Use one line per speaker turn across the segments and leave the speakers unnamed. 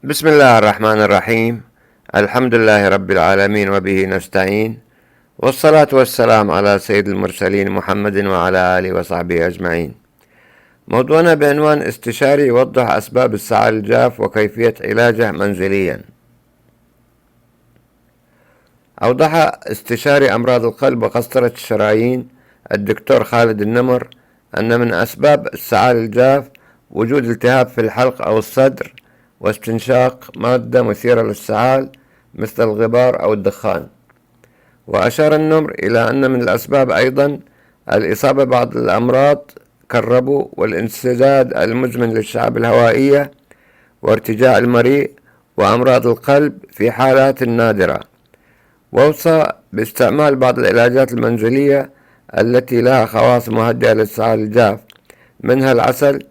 بسم الله الرحمن الرحيم. الحمد لله رب العالمين وبه نستعين، والصلاة والسلام على سيد المرسلين محمد وعلى آله وصحبه أجمعين. موضوعنا بعنوان استشاري يوضح أسباب السعال الجاف وكيفية علاجه منزليا. أوضح استشاري أمراض القلب وقسطرة الشرايين الدكتور خالد النمر أن من أسباب السعال الجاف وجود التهاب في الحلق أو الصدر واستنشاق مادة مثيرة للسعال مثل الغبار أو الدخان. وأشار النمر إلى أن من الأسباب أيضا الإصابة ببعض الأمراض كالربو والانسداد المزمن للشعب الهوائية وارتجاع المريء وأمراض القلب في حالات نادرة. وأوصى باستعمال بعض العلاجات المنزلية التي لها خواص مهدئة للسعال الجاف، منها العسل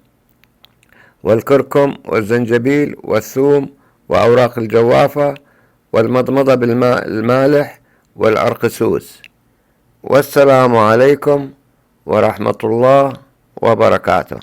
والكركم والزنجبيل والثوم وأوراق الجوافة والمضمضة بالماء المالح والأرقسوس. والسلام عليكم ورحمة الله وبركاته.